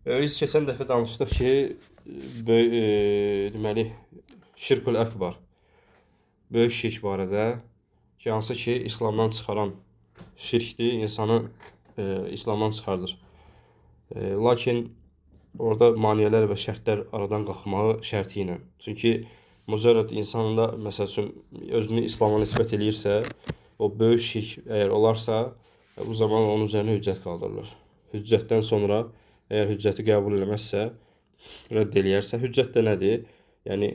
Biz keçən dəfə danışdıq ki, deməli, şirkül əkbar, böyük şirk barədə ki, hansı ki, İslamdan çıxaran şirkdir, insanı İslamdan çıxardır. Lakin orada maniyələr və şərtlər aradan qalxmağı şərti ilə. Çünki mücərrəd insanda, məsəl üçün, özünü İslama nisbət eləyirsə, o böyük şirk əgər olarsa, bu zaman onun üzərinə hüccət qaldırılır. Hüccətdən sonra, əgər hüccəti qəbul eləməzsə, rədd eləyərsə, hüccət də nədir? Yəni,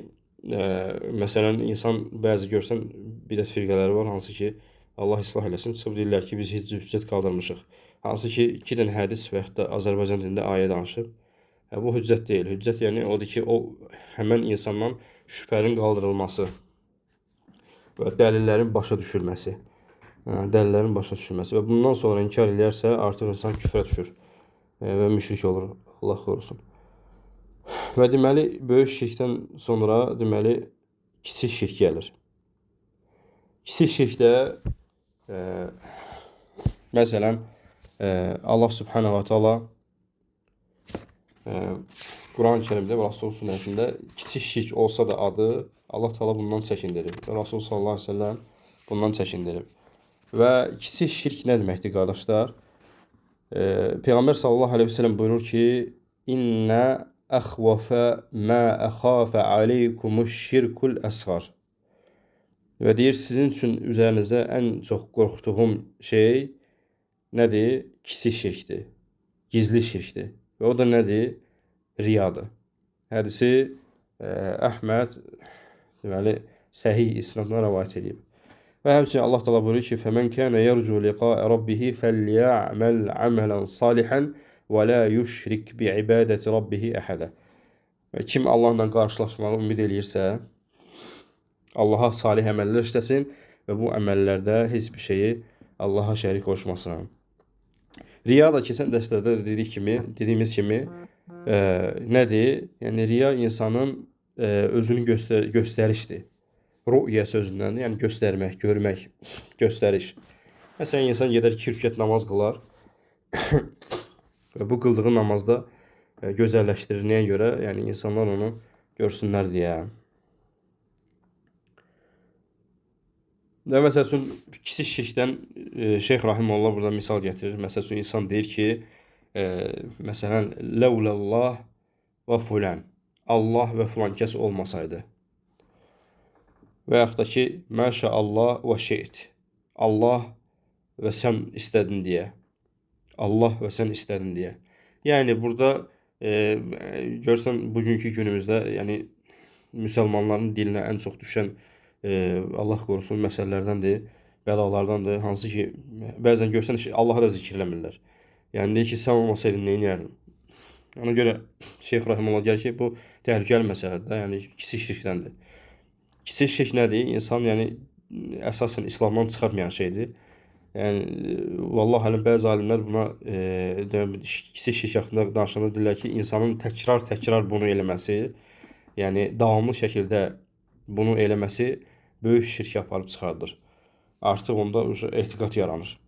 məsələn, insan bəzi görsən, bidət firqələri var, hansı ki, Allah islah eləsin, çıxıb deyirlər ki, biz heç hüccət qaldırmışıq. Hansı ki, 2 dənə hədis və yaxud da Azərbaycan dilində ayə danışıb. Bu hüccət deyil. Hüccət yəni odur ki, o həmən insandan şübhənin qaldırılması və dəlillərin başa düşülməsi. Dəlillərin başa düşülməsi və bundan sonra inkar eləyərsə, artıq insan küfrə düşür və müşrik olur. Allah qorusun. Və deməli, böyük şirkdən sonra deməli, kiçik şirk gəlir. Kiçik şirkdə məsələn, Allah Subhanahu wa Taala Quran-ı Kərimdə və Rasul sünnəsində kiçik şirk olsa da adı, Allah Taala bundan çəkindirir. Rasul sallallahu əleyhi və səlləm bundan çəkindirir. Və kiçik şirk nə deməkdir, qardaşlar? Peyğəmbər sallallahu əleyhi və səlləm buyurur ki, İnnə əxvafə mə əxafə aleykumu-şirkul əsğar. Və deyir, sizin üçün üzərinizə ən çox qorxduğum şey nədir? Kiçik şirkdir, gizli şirkdir. Və o da nədir? Riyadır. Hədisi Əhməd, deməli, səhih isnadla rəvayət edib. Və həmçinin Allah təala buyurur ki, "Fəmən kənə yərcu liqa'a rabbih fəlyə'məl əməlan salihan və la yüşrik bi'ibadəti rabbih əhədə." Və kim Allahla qarşılaşmağı ümid eləyirsə, Allaha salih əməllər işləsin və bu əməllərdə heç bir şeyi Allaha şərik qoşmasın. Riya da keçən dərslərdə dediyimiz kimi nədir? Yəni, riya insanın özünü göstərişdir. Ru'yə sözündəndir, yəni göstərmək, görmək, göstəriş. Məsələn, insan gedər 2 rükət namaz qılar və bu qıldığı namazda gözəlləşdirir. Nəyə görə? Yəni, insanlar onu görsünlər deyə. Və məsəl üçün, kiçik şirkdən Şeyx Rahimullah burada misal gətirir. Məsəl üçün, insan deyir ki, məsələn, Ləvləllah və fulən, Allah və filan kəs olmasaydı. Və yaxud da ki, Məşəallah və şeyt, Allah və sən istədin deyə. Allah və sən istədin deyə. Yəni, burada görsən, bugünkü günümüzdə, yəni, müsəlmanların dilinə ən çox düşən Allah qorusun məsələlərdəndir, bəlalardandır, hansı ki, bəzən görsən, Allahı da zikirləmirlər. Yəni, deyir ki, sən olmasaydın, neyin yərdin? Ona görə Şeyx Rahimullah gəlir ki, bu təhlükəli məsələdir, yəni, kiçik şirkdəndir. Kiçik şirk nədir? İnsan, yəni, əsasən İslamdan çıxarmayan şeydir. Yəni, vallahi hələ bəzi alimlər buna kiçik şirk haqqında danışanda deyirlər ki, insanın təkrar bunu eləməsi, yəni, davamlı şəkildə bunu eləməsi böyük şirk aparıb çıxardır. Artıq onda etiqad yaranır.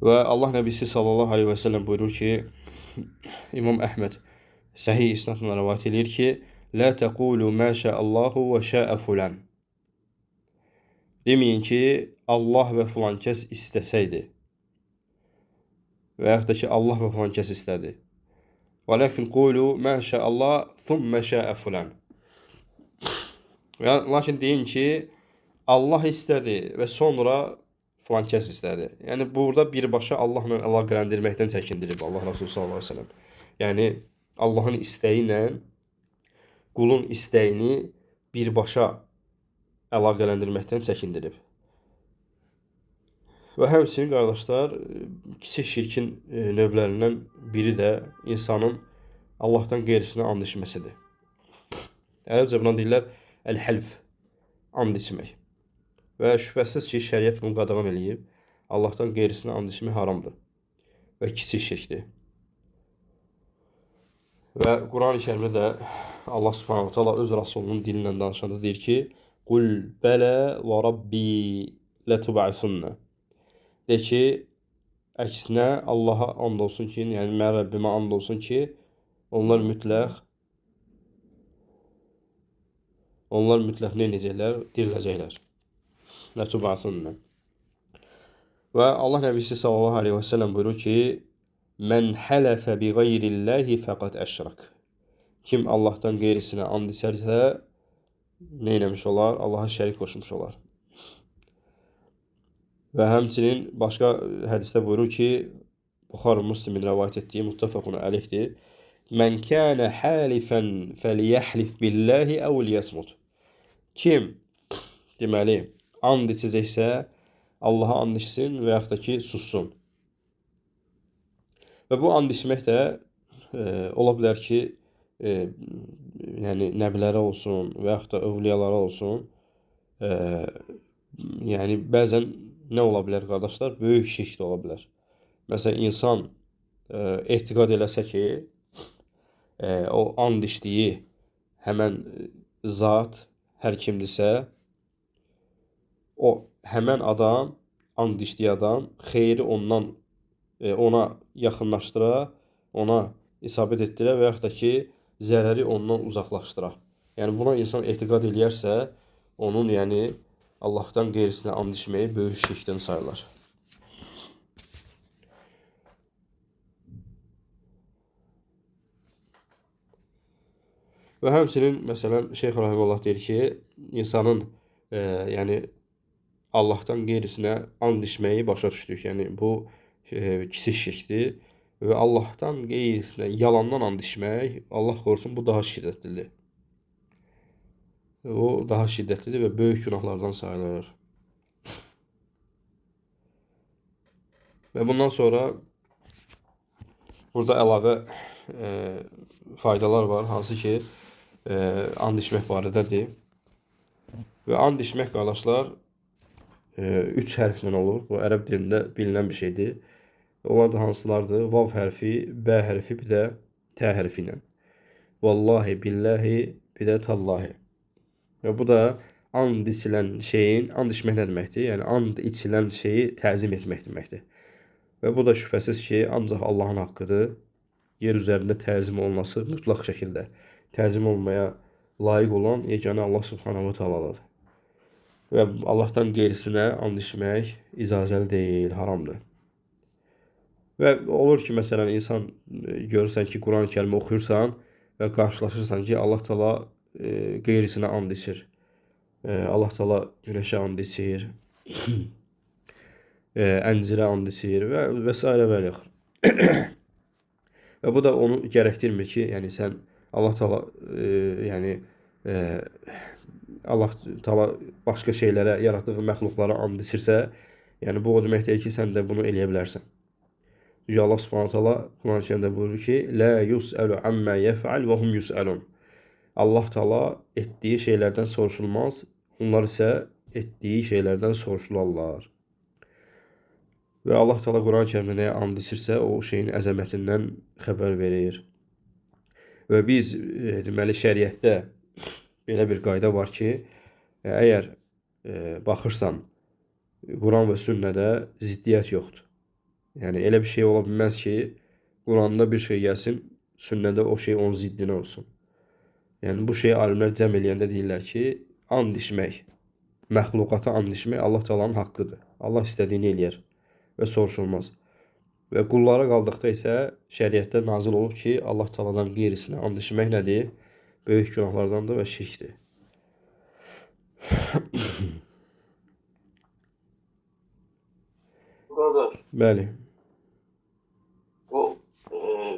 Və Allah Nəbisi sallallahu aleyhi və səlləm buyurur ki, İmam Əhməd səhih isnadla rəvayət edir ki, Lə təqulu mə şəəllahu və şəə fulən. Deməyin ki, Allah və filan kəs istəsəydi. Və yaxud da ki, Allah və filan kəs istədi. Və ləkin qulu mə şəəllah thumma şəə fulən. Lakin deyin ki, Allah istədi və sonra filan kəs istədi. Yəni, burada birbaşa Allahla əlaqələndirməkdən çəkindirib Allah Rasulü sallallahu aleyhi ve sellem. Yəni, Allahın istəyi ilə qulun istəyini birbaşa əlaqələndirməkdən çəkindirib. Və həmçinin, qardaşlar, kiçik şirkin növlərindən biri də insanın Allahdan qeyrisinə and içməsidir. Ərəbcə buna deyirlər əl-həlf, and içmək. Və şübhəsiz ki, şəriət bunu qadağan eləyib. Allahdan qeyrisinə and içmək haramdır və kiçik şirkdir. Və Quran-ı Kərimdə də Allah Subhanahu Taala öz Rasulunun dilindən danışanda deyir ki, Qul bələ və rabbi lətub'asunna. De ki, Əksinə Allaha and olsun ki, yəni mən Rəbbimə and olsun ki, onlar mütləq nə edəcəklər? Diriləcəklər. Lətub'asunna. Və Allah Nəbisi sallallahu aleyhi və səlləm buyurur ki, mən hələfə bi qeyrillahi fəqad əşrak. Kim Allahdan qeyrisinə and içərsə, nə eləmiş olar? Allaha şərik qoşmuş olar. Və həmçinin başqa hədisdə buyurur ki, Buxar Müslimin rəvayət etdiyi muttafaqun əleyhdir. Mən kənə halifən fəliyəhlif billahi əv liyəsmut. Kim, deməli, and içəcəksə, Allaha and içsin və yaxud da ki, sussun. Və bu and içmək də ola bilər ki, yəni nəbilərə olsun və yaxud da övliyalara olsun, yəni bəzən nə ola bilər qardaşlar? Böyük şirk də ola bilər. Məsələn, insan etiqad eləsə ki, o and içdiyi həmən zat hər kimdirsə, o həmən adam, and içdiyi adam xeyri ondan ona yaxınlaşdıra, ona isabət etdirə və yaxud da ki, zərəri ondan uzaqlaşdıra. Yəni buna insan etiqad eləyərsə, onun yəni Allahdan qeyrisinə and içməyi böyük şirkdən sayılır. Və həmçinin, məsələn, Şeyx Rahimullah deyir ki, insanın yəni Allahdan qeyrisinə and içməyi başa düşdük. Yəni bu kiçik şirkdir və Allahdan qeyrisinə yalandan and içmək, Allah qorusun, bu daha şiddətlidir. O daha şiddətlidir və böyük günahlardan sayılır. Və bundan sonra burada əlavə faydalar var, hansı ki, and içmək barədədir. Və and içmək, qardaşlar, 3 hərflə olur. Bu, ərəb dilində bilinən bir şeydir. Onlar da hansılardır? Vav hərfi, B hərfi, bir də T hərfi ilə. Vallahi, billahi, bir də tallahi. Və bu da and içilən şeyin, and içmək nə deməkdir? Yəni, and içilən şeyi təzim etmək deməkdir. Və bu da şübhəsiz ki, ancaq Allahın haqqıdır. Yer üzərində təzim olunması mütləq şəkildə təzim olmaya layiq olan yeganə Allah subhanahu wa ta'aladır. Və Allahdan qeyrisinə and içmək icazəli deyil, haramdır. Və olur ki, məsələn, insan görürsən ki, Quran-ı Kərimi oxuyursan və qarşılaşırsan ki, Allah Taala qeyrisinə and içir. Allah Taala günəşə and içir, əncirə and içir və s. və l. Və bu da onu gərəkdirmir ki, yəni sən Allah Taala yəni Allah Taala başqa şeylərə, yaratdığı məxluqlara and içirsə, yəni bu o demək deyil ki, sən də bunu eləyə bilərsən. Çünki Allah Subhanahu taala Quran-ı Kərimdə buyurur ki, "La yus'alu amma yef'al və hum yus'alun." Allah Taala etdiyi şeylərdən soruşulmaz, onlar isə etdiyi şeylərdən soruşularlar. Və Allah Taala Quran-ı Kərimdə nəyə and içirsə, o şeyin əzəmətindən xəbər verir. Və biz deməli şəriətdə belə bir qayda var ki, əgər baxırsan Quran və sünnədə ziddiyyət yoxdur. Yəni elə bir şey ola bilməz ki, Quranda bir şey gəlsin, sünnədə o şey onun ziddinə olsun. Yəni bu şeyi alimlər cəm eləyəndə deyirlər ki, and içmək, məxluqata and içmək Allah Taala'nın haqqıdır. Allah istədiyini eləyər və soruşulmaz. Və qullara qaldıqda isə şəriətdə nazil olub ki, Allah Taala'dan qeyrisinə and içmək nədir? Böyük günahlardandır və şirkdir. Qardaş, Bəli. o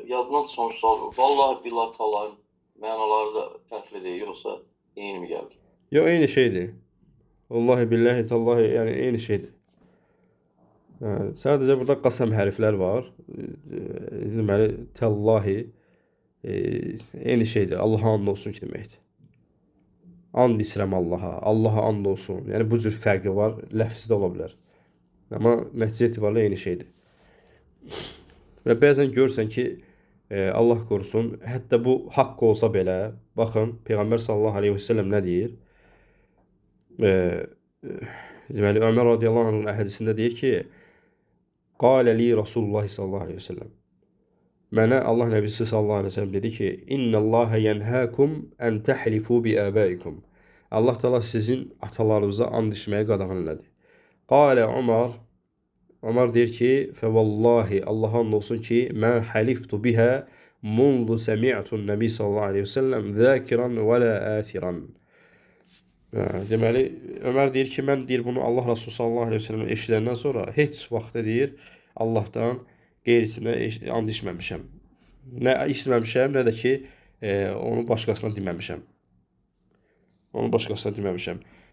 yaddan son sual. Vallahi billahi Taala'nın mənaları da fərqli deyil, yoxsa eyni mi gəlir? Yox, eyni şeydir. Vallahi billahi tallahi, yəni eyni şeydir. Sadəcə burada qasam hərflər var. Deməli, təllahi eyni şeydir. Allaha and olsun ki deməkdir. And içirəm Allaha, Allaha and olsun. Yəni bu cür fərqi var, ləfzdə ola bilər. Amma nəticə etibarilə eyni şeydir. Və bəzən görürsən ki, Allah qorusun, hətta bu haqq olsa belə, baxın, Peyğəmbər sallallahu aleyhi və səlləm nə deyir? Deməli, Ömər radiyallahu anh'ın hədisində deyir ki, Qalə li Rasulullah sallallahu aleyhi ve sellem. Mənə Allah Nəbisi sallallahu aleyhi ve sellem dedi ki, İnnəlləhə yənhəkum ən təhlifu bi əbəikum. Allah Teala sizin atalarınıza and içməyə qadağan elədi. Qalə Ömər deyir ki, fəvallahi Allaha and olsun ki, mən həliftu bihə mundu səmi'tun Nəbi sallallahu aleyhi ve sellem zəkiran və lə ətiran. Deməli, Ömər deyir ki, mən deyir bunu Allah Resulü sallallahu aleyhi ve sellem eşidəndən sonra heç vaxtda deyir Allahdan qeyrisinə and içməmişəm. Nə içməmişəm, nə də ki, onu başqasına deməmişəm.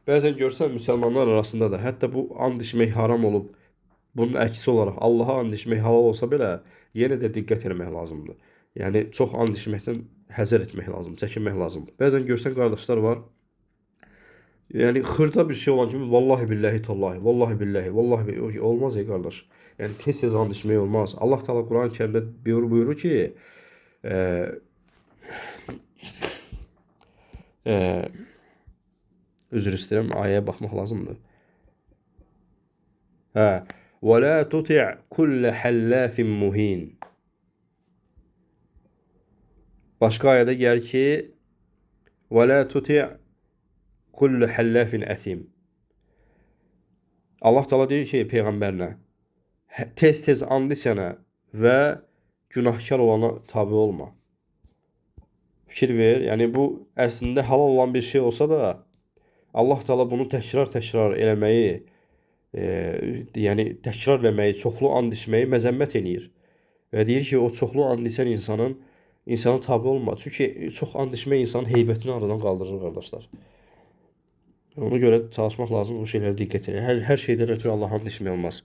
Bəzən görsən, müsəlmanlar arasında da, hətta bu and içmək haram olub, bunun əksi olaraq Allaha and içmək halal olsa belə, yenə də diqqət etmək lazımdır. Yəni, çox and içməkdən həzər etmək lazımdır, çəkinmək lazımdır. Bəzən görsən, qardaşlar var, yəni, xırda bir şey olan kimi, vallahi billahi tallahi, vallahi billahi, vallahi billahi, olmaz qardaş. Yəni, tez-tez and içmək olmaz. Allah Teala Quran-ı Kərimdə buyurur ki, üzr istəyirəm, ayəyə baxmaq lazımdır. وَلَا تُطِعْ كُلَّ حَلَّافٍ مُهِينٍ. Başqa ayədə gəlir ki, وَلَا تُطِعْ كُلَّ حَلَّافٍ أَثِيمٍ. Allah Teala deyir ki, Peyğəmbərinə, tez-tez and içənə və günahkar olana tabi olma. Fikir ver, yəni bu əslində halal olan bir şey olsa da, Allah Teala bunu təkrar eləməyi, yəni təkrar eləməyi, çoxlu and içməyi məzəmmət eləyir. Və deyir ki, o çoxlu and içən insana tabi olma. Çünki çox and içmək insanın heybətini aradan qaldırır, qardaşlar. Ona görə çalışmaq lazım, bu şeylərə diqqət edin. Hər şeydən ötürü Allaha and içmək olmaz.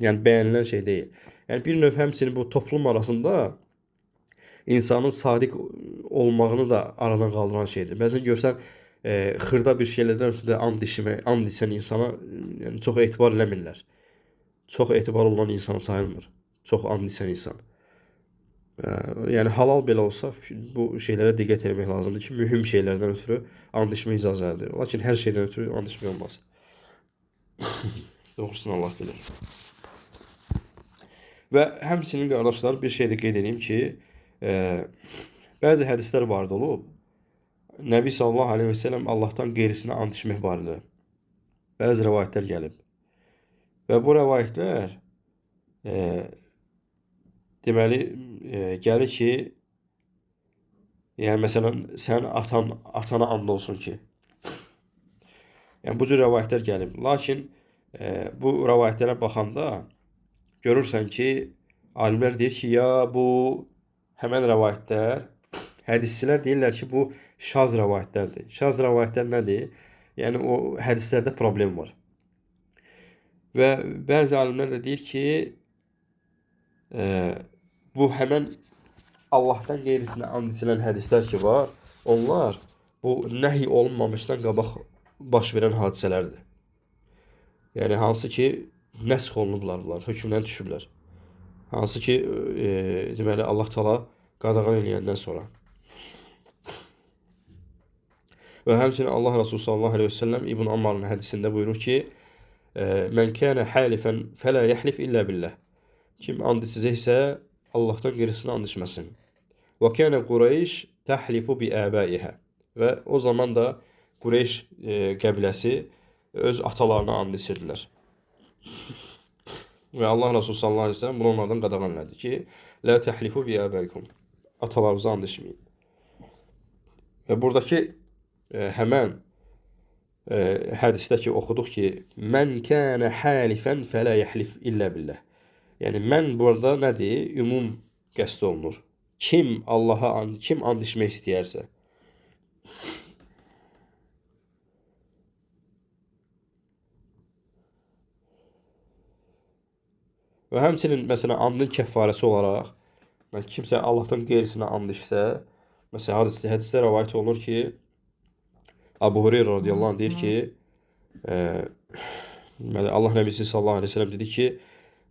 Yəni bəyənilən şey deyil. Yəni bir növ həmçinin bu toplum arasında insanın sadiq olmağını da aradan qaldıran şeydir. Bəzən görsən, xırda bir şeylərdən ötürü and içən insana yəni, çox etibar eləmirlər. Çox etibar olan insan sayılmır. Çox and içən insan. Yəni halal belə olsa bu şeylərə diqqət etmək lazımdır ki, mühüm şeylərdən ötürü and içmək icazəlidir. Lakin hər şeydən ötürü and içmək olmaz. Doğrusunu Allah bilir. Və həmçinin qardaşlar bir şey də qeyd edeyim ki, bəzi hədislər vardı olub. Nəbi sallallahu aleyhi ve sellem Allahdan qeyrisinə and içmək barədə bəzi rəvayətlər gəlib. Və bu rəvayətlər deməli gəlir ki, yəni məsələn sən atana and olsun ki. Yəni bu cür rəvayətlər gəlib. Lakin bu rəvayətlərə baxanda görürsən ki, alimlər deyir ki, ya bu həmən rəvayətlər, hədisçilər deyirlər ki, bu şaz rəvayətlərdir. Şaz rəvayətlər nədir? Yəni o hədislərdə problem var. Və bəzi alimlər də deyir ki, bu həmən Allahdan qeyrisinə and içilən hədislər ki var, onlar bu nəhy olunmamışdan qabaq baş verən hadisələrdir. Yəni hansı ki nəsx olunublar bunlar, hökmdən düşüblər. Hansı ki deməli Allah Teala qadağan eləyəndən sonra. Və həmçinin Allah Resulü sallallahu aleyhi ve sellem İbn Ammar'ın hədisində buyurur ki, mən kənə halifən fələ yəhlif illə billəh. Kim and içəcəksə Allahdan qeyrisinə and içməsin. Və kənə Qureyş təhlifu bi əbəihə. Və o zaman da Qureyş qəbiləsi öz atalarına and içirdilər. Və Allah Resulü sallallahu aleyhi ve sellem bunu onlardan qadağan elədi ki, lə təhlifu bi əbəikum. Atalarınıza and içməyin. Və buradakı həmən hədisdə ki oxuduq ki, mən kənə halifən fələ yəhlif illə billəh. Yəni mən burada nədir? Ümum qəsd olunur. Kim Allaha kim and içmək istəyərsə. Və həmçinin məsələn andın kəffarəsi olaraq kimsə Allahdan qeyrisinə and içsə, məsələn hədisdə rəvayət olunur ki, Abu Hureyra radiyallahu anh deyir ki, Allah Nəbisi sallallahu aleyhi ve sellem dedi ki,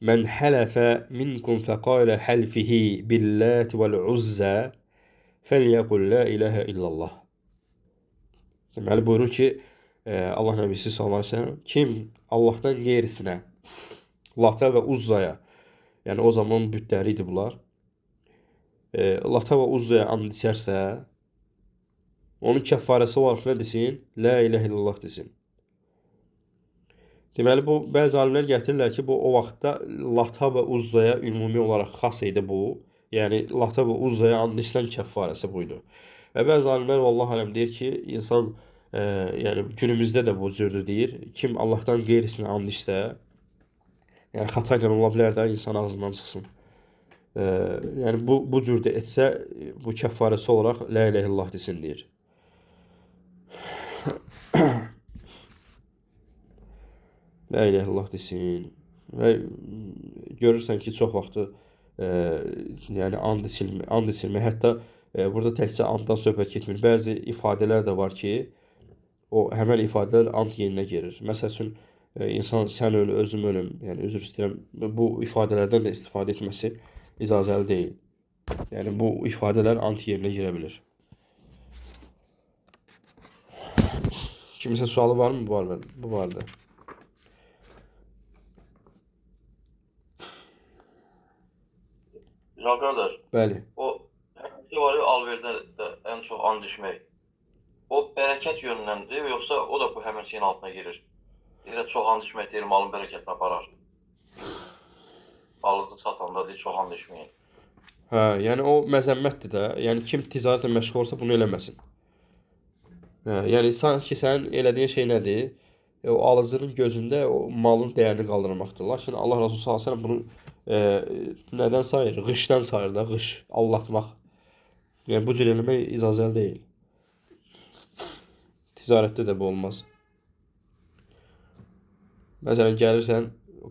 mən hələfə minkum fəqalə həlfihi billət vəl-uzzə fəlyəqul la iləhə illallah. Deməli buyurur ki, Allah Nəbisi sallallahu aleyhi ve sellem kim Allahdan qeyrisinə Lata və Uzzaya Yəni o zaman bütləri idi bunlar. Lata və Uzzaya and içərsə, onun kəffarəsi olaraq nə desin? La ilahe illallah desin. Deməli, bu bəzi alimlər gətirirlər ki, bu o vaxtda Lata və Uzzaya ümumi olaraq xas idi bu. Yəni Lata və Uzzaya and içsən kəffarəsi buydu. Və bəzi alimlər vallahu aləm deyir ki, insan yəni günümüzdə də bu cürdür deyir. Kim Allahdan qeyrisinə and içsə, yəni xata ilə ola bilər də insan ağzından çıxsın. Yəni bu cürdə etsə, bu kəffarəsi olaraq la ilahe illallah desin deyir. La ilahe illallah desin. Və görürsən ki, çox vaxtı yəni and içilmə, hətta burada təkcə anddan söhbət getmir. Bəzi ifadələr də var ki, o həmən ifadələr and yerinə gerir. Məsəl üçün, insan sən öl, özüm ölüm, yəni üzr istəyirəm, bu ifadələrdən də istifadə etməsi icazəli deyil. Yəni bu ifadələr and yerinə girə bilir. Kimisə sualı varmı bu barədə? Can qardaş, Bəli. o həmçə var ya, alverdə də ən çox and içmək. O bərəkət yönünəndir, yoxsa o da bu həmin şeyin altına girir? Deyirlər, çox and içmək deyir, malın bərəkətini aparar. Alıcı satanda deyir, çox and içməyin. Hə, yəni o məzəmmətdir də. Yəni kim ticarətlə məşğul olsa bunu eləməsin. Hə, yəni sanki sənin elədiyin şey nədir? O alıcının gözündə o malın dəyərini qaldırmaqdır. Lakin Allah Rəsulü sallallahu əleyhi və səlləm bunu nədən sayır? Qışdan sayır da, qış, aldatmaq. Yəni bu cür eləmək icazəli deyil. Ticarətdə də bu olmaz. Məsələn, gəlirsən,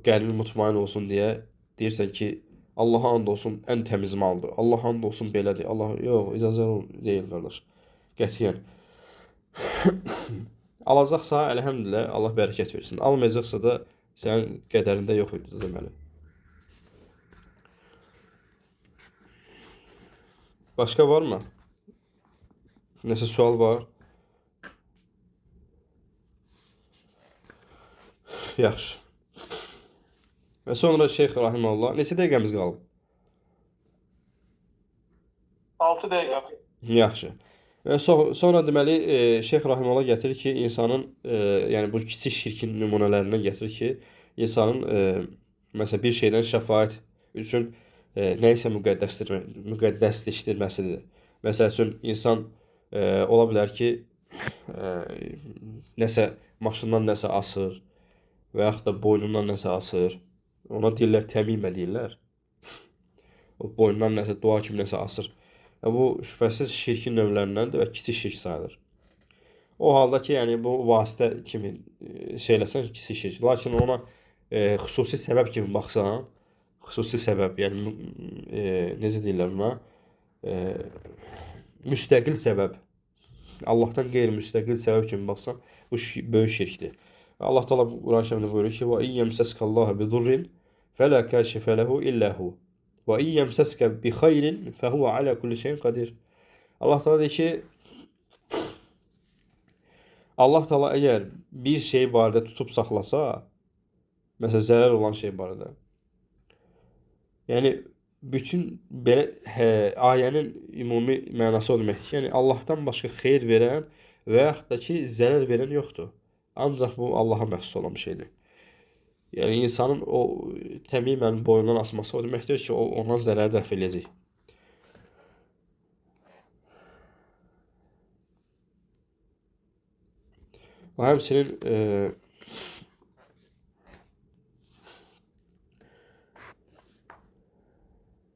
qəlbin mutmain olsun deyə deyirsən ki, Allaha and olsun, ən təmiz maldır. Allaha and olsun belədir. Yox, icazəli deyil qardaş. Qətiyyən. Alacaqsa, əlhəmdülillah, Allah bərəkət versin. Almayacaqsa da sənin qədərində yox idi deməli. Başqa varmı? Nəsə sual var? Yaxşı. Və sonra Şeyx Rahiməllah, neçə dəqiqəmiz qalıb? 6 dəqiqə. Yaxşı. Və sonra deməli Şeyx Rahiməllah gətirir ki, insanın yəni bu kiçik şirkin nümunələrindən gətirir ki, insanın məsələn bir şeydən şəfaət üçün nəyisə müqəddəsləşdirməsidir. Məsəl üçün insan ola bilər ki, nəsə maşından nəsə asır və yaxud da boynundan nəsə asır. Ona deyirlər təmimə deyirlər. O boynundan nəsə dua kimi nəsə asır. Bu şübhəsiz şirkin növlərindəndir və kiçik şirk sayılır. O halda ki, yəni bu vasitə kimi şeyləsən kiçik şirk. Lakin ona xüsusi səbəb kimi baxsan, xüsusi səbəb, yəni necə deyirlər buna? Müstəqil səbəb. Allahdan qeyri-müstəqil səbəb kimi baxsan, bu böyük şirkdir. Allah Teala Quran-Kərimdə buyurur ki: "Və iyyəmsəskallahu bidurrin fələ kəşifə lehu illə hu. Və iyyəmsəskə bi xeyrin fəhuve alə kulli şeyin qadir." Allah Teala deyir ki, Allah Teala əgər bir şey barədə tutub saxlasa, məsələn zərər olan şey barədə, yəni bütün belə ayənin ümumi mənası o deməkdir ki, yəni Allahdan başqa xeyir verən və yaxud da ki, zərər verən yoxdur. Ancaq bu Allaha məxsus olan bir şeydir. Yəni insanın o təmimən boynundan asması o deməkdir ki, o ona zərər dəf eləyəcək. Və həmçinin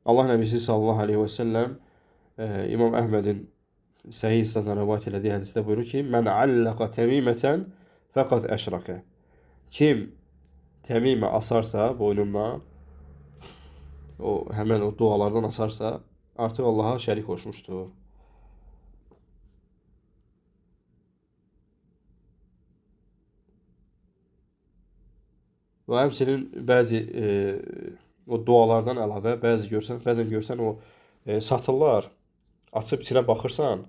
Allah Nəbisi sallallahu aleyhi və səlləm İmam Əhmədin Səhih İslamdan rəvayət elədiyi hədisdə buyurur ki, "Mən allaqa təmimətən fəqat əşrəkə." Kim təmimə asarsa boynundan, həmən o dualardan asarsa, artıq Allaha şərik qoşmuşdur. Və həmçinin bəzi o dualardan əlavə bəzən görsən o satırlar, açıb içinə baxırsan,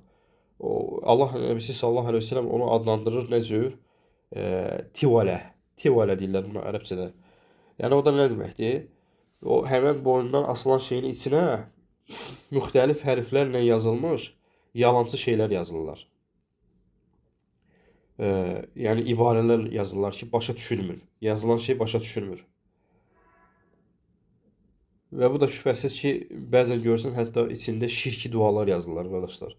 o Allah Nəbisi sallallahu aleyhi ve sellem onu adlandırır nə cür? Tivalə deyirlər buna ərəbcədə. Yəni o da nə deməkdir? O həmən boynundan asılan şeyin içinə müxtəlif hərflərlə yazılmış yalançı şeylər yazırlar. Yəni ibarələr yazırlar ki, başa düşülmür. Yazılan şey başa düşülmür. Və bu da şübhəsiz ki, bəzən görürsən, hətta içində şirki dualar yazırlar qardaşlar.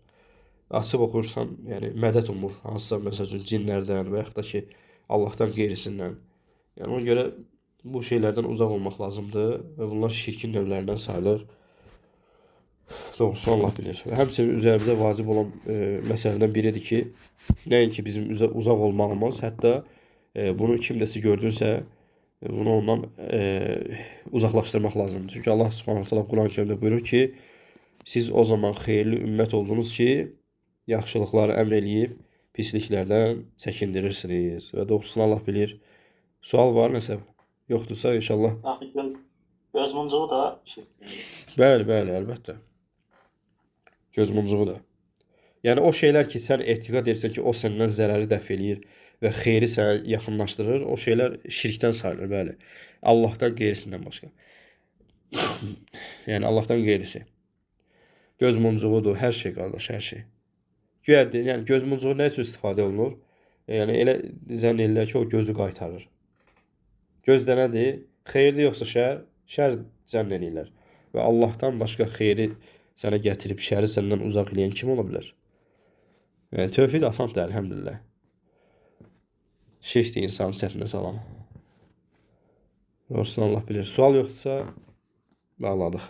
Açıb oxursan, yəni mədət umur, hansısa məsəl üçün cinlərdən və yaxud da ki, Allahdan qeyrisindən. Yəni ona görə bu şeylərdən uzaq olmaq lazımdır və bunlar şirkin növlərindən sayılır. Doğrusu Allah bilir. Və həmçinin üzərimizə vacib olan məsələlərdən biridir ki, nəinki bizim uzaq olmağımız, hətta bunu kimdəsə gördünsə, bunu ondan uzaqlaşdırmaq lazımdır. Çünki Allah Subhanahu taala Quran-ı Kərimdə buyurur ki, siz o zaman xeyirli ümmət oldunuz ki, yaxşılıqları əmr eləyib pisliklərdən çəkindirirsiniz. Və doğrusunu Allah bilir. Sual var nəsə? Yoxdursa inşallah. Axı göz muncuğu da şirkdir. Bəli, əlbəttə. Göz muncuğu da. Yəni o şeylər ki, sən etiqad edirsən ki, o səndən zərəri dəf eləyir və xeyri sənə yaxınlaşdırır, o şeylər şirkdən sayılır, bəli. Allahdan qeyrisindən başqa. Yəni Allahdan qeyrisi. Göz muncuğudur, hər şey qardaş, hər şey. Güya, yəni göz muncuğu nə üçün istifadə olunur? Yəni elə zənn edirlər ki, o gözü qaytarır. Göz də nədir? Xeyirli yoxsa şər? Şər zənn edirlər. Və Allahdan başqa xeyri sənə gətirib şəri səndən uzaq eləyən kim ola bilər? Yəni, tövhid asandır, əlhəmdülillah. Şirkdir insanı çətinə salan. Doğrusunu Allah bilir. Sual yoxdursa, bağladıq.